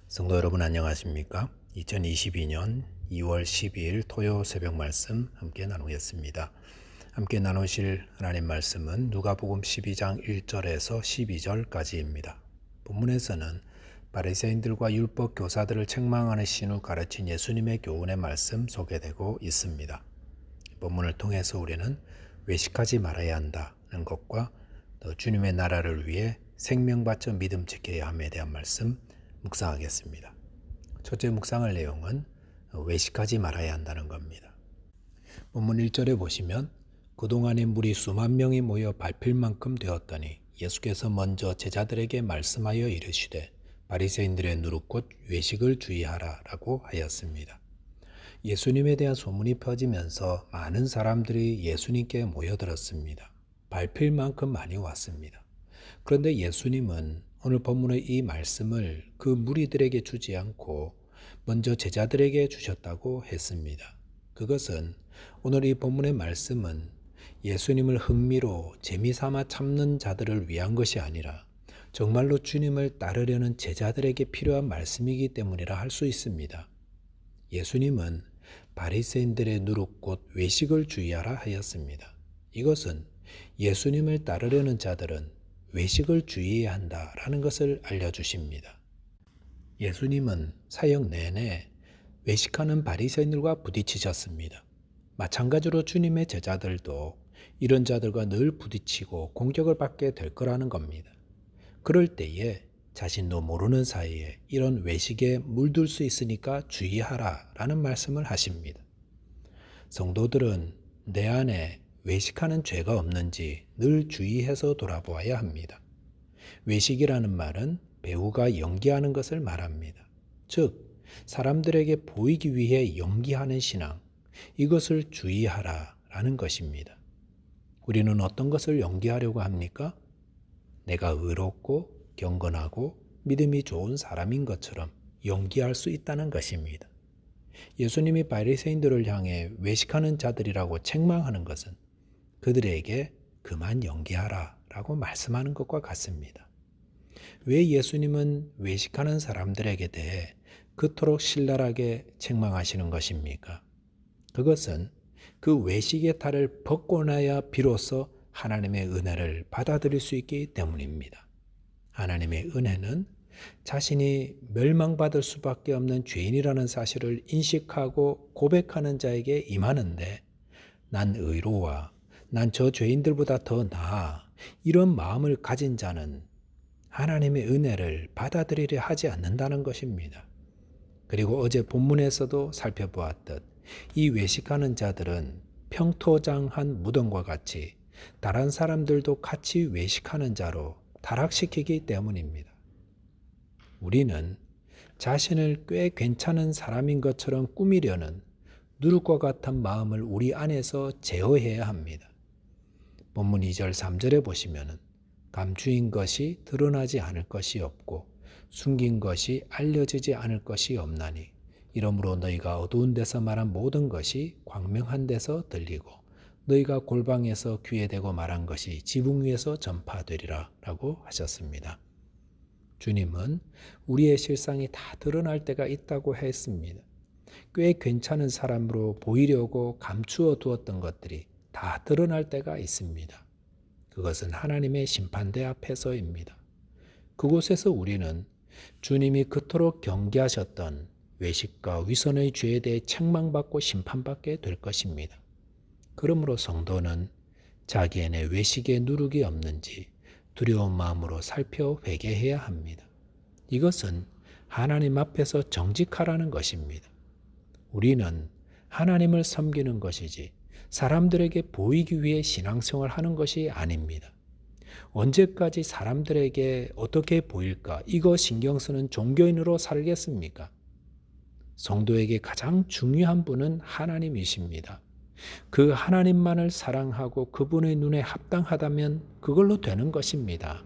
성도 여러분 안녕하십니까? 2022년 2월 12일 토요 새벽 말씀 함께 나누겠습니다. 함께 나누실 하나님 말씀은 누가복음 12장 1절에서 12절까지입니다. 본문에서는 바리새인들과 율법 교사들을 책망하는 신우 가르친 예수님의 교훈의 말씀 소개되고 있습니다. 본문을 통해서 우리는 외식하지 말아야 한다는 것과 또 주님의 나라를 위해 생명 바쳐 믿음 지켜야 함에 대한 말씀 묵상하겠습니다. 첫째 묵상할 내용은 외식하지 말아야 한다는 겁니다. 본문 1절에 보시면 그동안에 물이 수만 명이 모여 밟힐 만큼 되었더니 예수께서 먼저 제자들에게 말씀하여 이르시되 바리새인들의 누룩 곧 외식을 주의하라 라고 하였습니다. 예수님에 대한 소문이 퍼지면서 많은 사람들이 예수님께 모여들었습니다. 밟힐 만큼 많이 왔습니다. 그런데 예수님은 오늘 본문의 이 말씀을 그 무리들에게 주지 않고 먼저 제자들에게 주셨다고 했습니다. 그것은 오늘 이 본문의 말씀은 예수님을 흥미로 재미삼아 참는 자들을 위한 것이 아니라 정말로 주님을 따르려는 제자들에게 필요한 말씀이기 때문이라 할 수 있습니다. 예수님은 바리새인들의 누룩 곧 외식을 주의하라 하였습니다. 이것은 예수님을 따르려는 자들은 외식을 주의해야 한다라는 것을 알려주십니다. 예수님은 사역 내내 외식하는 바리새인들과 부딪히셨습니다. 마찬가지로 주님의 제자들도 이런 자들과 늘 부딪히고 공격을 받게 될 거라는 겁니다. 그럴 때에 자신도 모르는 사이에 이런 외식에 물들 수 있으니까 주의하라 라는 말씀을 하십니다. 성도들은 내 안에 외식하는 죄가 없는지 늘 주의해서 돌아보아야 합니다. 외식이라는 말은 배우가 연기하는 것을 말합니다. 즉, 사람들에게 보이기 위해 연기하는 신앙, 이것을 주의하라 라는 것입니다. 우리는 어떤 것을 연기하려고 합니까? 내가 의롭고 경건하고 믿음이 좋은 사람인 것처럼 연기할 수 있다는 것입니다. 예수님이 바리새인들을 향해 외식하는 자들이라고 책망하는 것은 그들에게 그만 연기하라 라고 말씀하는 것과 같습니다. 왜 예수님은 외식하는 사람들에게 대해 그토록 신랄하게 책망하시는 것입니까? 그것은 그 외식의 탈을 벗고 나야 비로소 하나님의 은혜를 받아들일 수 있기 때문입니다. 하나님의 은혜는 자신이 멸망받을 수밖에 없는 죄인이라는 사실을 인식하고 고백하는 자에게 임하는데 난 의로워, 난 저 죄인들보다 더 나아 이런 마음을 가진 자는 하나님의 은혜를 받아들이려 하지 않는다는 것입니다. 그리고 어제 본문에서도 살펴보았듯 이 외식하는 자들은 평토장한 무덤과 같이 다른 사람들도 같이 외식하는 자로 타락시키기 때문입니다. 우리는 자신을 꽤 괜찮은 사람인 것처럼 꾸미려는 누룩과 같은 마음을 우리 안에서 제어해야 합니다. 본문 2절 3절에 보시면 감추인 것이 드러나지 않을 것이 없고 숨긴 것이 알려지지 않을 것이 없나니 이러므로 너희가 어두운 데서 말한 모든 것이 광명한 데서 들리고 너희가 골방에서 귀에 대고 말한 것이 지붕 위에서 전파되리라 라고 하셨습니다. 주님은 우리의 실상이 다 드러날 때가 있다고 했습니다. 꽤 괜찮은 사람으로 보이려고 감추어 두었던 것들이 다 드러날 때가 있습니다. 그것은 하나님의 심판대 앞에서입니다. 그곳에서 우리는 주님이 그토록 경계하셨던 외식과 위선의 죄에 대해 책망받고 심판받게 될 것입니다. 그러므로 성도는 자기에게 외식의 누룩이 없는지 두려운 마음으로 살펴 회개해야 합니다. 이것은 하나님 앞에서 정직하라는 것입니다. 우리는 하나님을 섬기는 것이지 사람들에게 보이기 위해 신앙생활을 하는 것이 아닙니다. 언제까지 사람들에게 어떻게 보일까 이거 신경 쓰는 종교인으로 살겠습니까? 성도에게 가장 중요한 분은 하나님이십니다. 그 하나님만을 사랑하고 그분의 눈에 합당하다면 그걸로 되는 것입니다.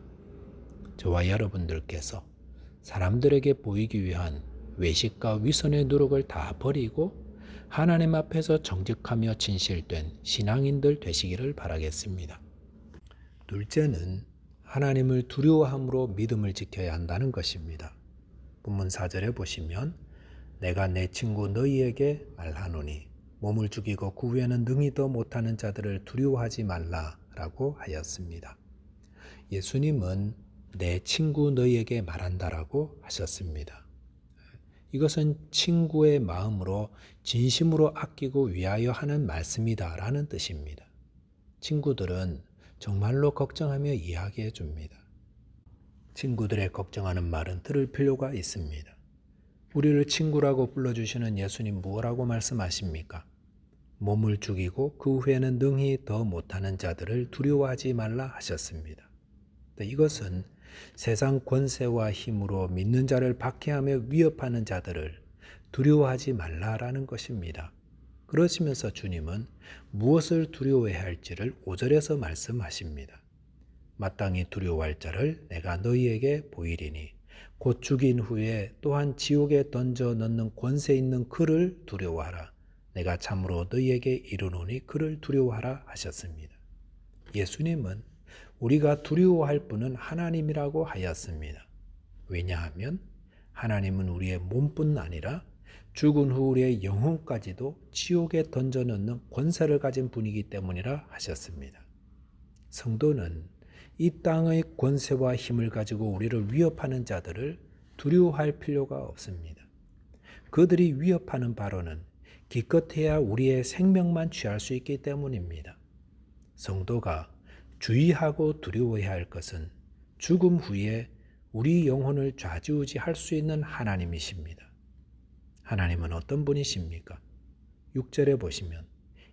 저와 여러분들께서 사람들에게 보이기 위한 외식과 위선의 누룩을 다 버리고 하나님 앞에서 정직하며 진실된 신앙인들 되시기를 바라겠습니다. 둘째는 하나님을 두려워함으로 믿음을 지켜야 한다는 것입니다. 본문 4절에 보시면 내가 내 친구 너희에게 말하노니 몸을 죽이고 그 후에는 능히 더 못하는 자들을 두려워하지 말라라고 하였습니다. 예수님은 내 친구 너희에게 말한다라고 하셨습니다. 이것은 친구의 마음으로 진심으로 아끼고 위하여 하는 말씀이다라는 뜻입니다. 친구들은 정말로 걱정하며 이야기해 줍니다. 친구들의 걱정하는 말은 들을 필요가 있습니다. 우리를 친구라고 불러주시는 예수님 무엇라고 말씀하십니까? 몸을 죽이고 그 후에는 능히 더 못하는 자들을 두려워하지 말라 하셨습니다. 이것은 세상 권세와 힘으로 믿는 자를 박해하며 위협하는 자들을 두려워하지 말라라는 것입니다. 그러시면서 주님은 무엇을 두려워해야 할지를 5절에서 말씀하십니다. 마땅히 두려워할 자를 내가 너희에게 보이리니 곧 죽인 후에 또한 지옥에 던져 넣는 권세 있는 그를 두려워하라. 내가 참으로 너희에게 이르노니 그를 두려워하라 하셨습니다. 예수님은 우리가 두려워할 분은 하나님이라고 하였습니다. 왜냐하면 하나님은 우리의 몸뿐 아니라 죽은 후 우리의 영혼까지도 지옥에 던져 넣는 권세를 가진 분이기 때문이라 하셨습니다. 성도는 이 땅의 권세와 힘을 가지고 우리를 위협하는 자들을 두려워할 필요가 없습니다. 그들이 위협하는 바로는 기껏해야 우리의 생명만 취할 수 있기 때문입니다. 성도가 주의하고 두려워해야 할 것은 죽음 후에 우리 영혼을 좌지우지할 수 있는 하나님이십니다. 하나님은 어떤 분이십니까? 6절에 보시면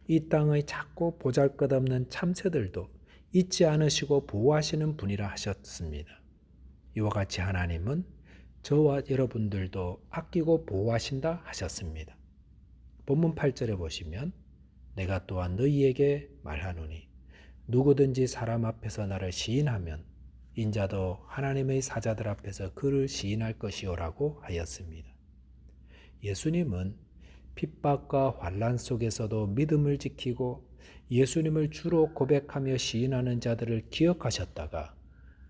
이 땅의 작고 보잘것없는 참새들도 잊지 않으시고 보호하시는 분이라 하셨습니다. 이와 같이 하나님은 저와 여러분들도 아끼고 보호하신다 하셨습니다. 본문 8절에 보시면 내가 또한 너희에게 말하노니 누구든지 사람 앞에서 나를 시인하면 인자도 하나님의 사자들 앞에서 그를 시인할 것이요라고 하였습니다. 예수님은 핍박과 환난 속에서도 믿음을 지키고 예수님을 주로 고백하며 시인하는 자들을 기억하셨다가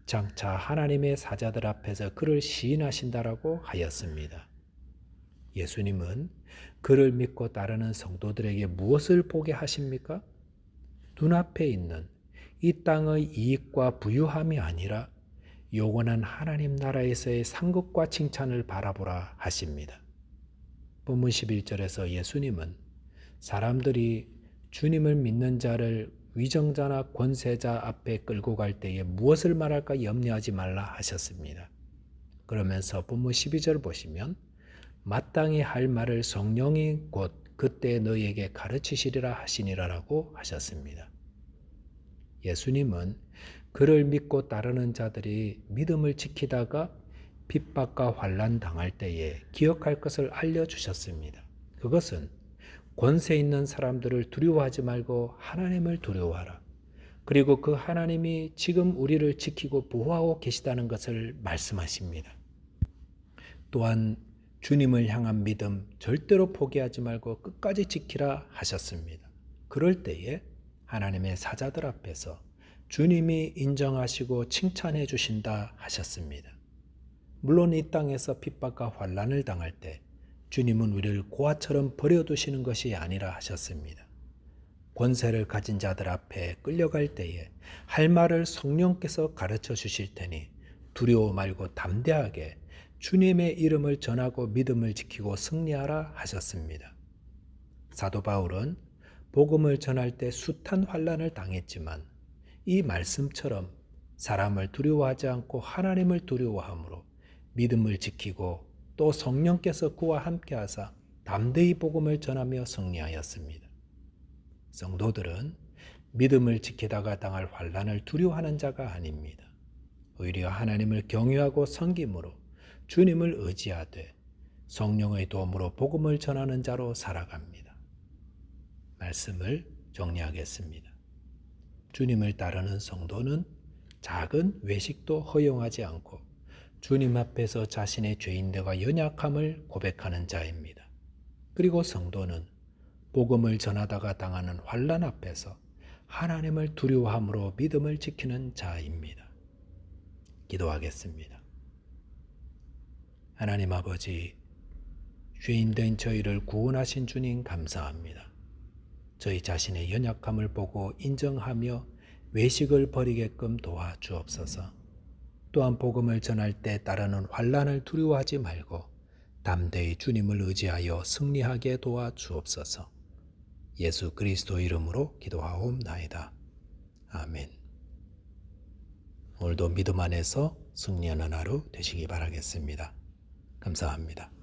장차 하나님의 사자들 앞에서 그를 시인하신다라고 하였습니다. 예수님은 그를 믿고 따르는 성도들에게 무엇을 보게 하십니까? 눈앞에 있는 이 땅의 이익과 부유함이 아니라 영원한 하나님 나라에서의 상급과 칭찬을 바라보라 하십니다. 본문 11절에서 예수님은 사람들이 주님을 믿는 자를 위정자나 권세자 앞에 끌고 갈 때에 무엇을 말할까 염려하지 말라 하셨습니다. 그러면서 본문 12절 보시면 마땅히 할 말을 성령이 곧 그때 너희에게 가르치시리라 하시니라라고 하셨습니다. 예수님은 그를 믿고 따르는 자들이 믿음을 지키다가 핍박과 환난 당할 때에 기억할 것을 알려주셨습니다. 그것은 권세 있는 사람들을 두려워하지 말고 하나님을 두려워하라. 그리고 그 하나님이 지금 우리를 지키고 보호하고 계시다는 것을 말씀하십니다. 또한 주님을 향한 믿음 절대로 포기하지 말고 끝까지 지키라 하셨습니다. 그럴 때에 하나님의 사자들 앞에서 주님이 인정하시고 칭찬해 주신다 하셨습니다. 물론 이 땅에서 핍박과 환난을 당할 때 주님은 우리를 고아처럼 버려두시는 것이 아니라 하셨습니다. 권세를 가진 자들 앞에 끌려갈 때에 할 말을 성령께서 가르쳐 주실 테니 두려워 말고 담대하게 주님의 이름을 전하고 믿음을 지키고 승리하라 하셨습니다. 사도 바울은 복음을 전할 때 숱한 환난을 당했지만 이 말씀처럼 사람을 두려워하지 않고 하나님을 두려워함으로 믿음을 지키고 또 성령께서 그와 함께하사 담대히 복음을 전하며 승리하였습니다. 성도들은 믿음을 지키다가 당할 환난을 두려워하는 자가 아닙니다. 오히려 하나님을 경외하고 섬김으로 주님을 의지하되 성령의 도움으로 복음을 전하는 자로 살아갑니다. 말씀을 정리하겠습니다. 주님을 따르는 성도는 작은 외식도 허용하지 않고 주님 앞에서 자신의 죄인들과 연약함을 고백하는 자입니다. 그리고 성도는 복음을 전하다가 당하는 환난 앞에서 하나님을 두려워함으로 믿음을 지키는 자입니다. 기도하겠습니다. 하나님 아버지, 죄인된 저희를 구원하신 주님 감사합니다. 저희 자신의 연약함을 보고 인정하며 외식을 버리게끔 도와주옵소서. 또한 복음을 전할 때 따르는 환난을 두려워하지 말고 담대히 주님을 의지하여 승리하게 도와주옵소서. 예수 그리스도 이름으로 기도하옵나이다. 아멘. 오늘도 믿음 안에서 승리하는 하루 되시기 바라겠습니다. 감사합니다.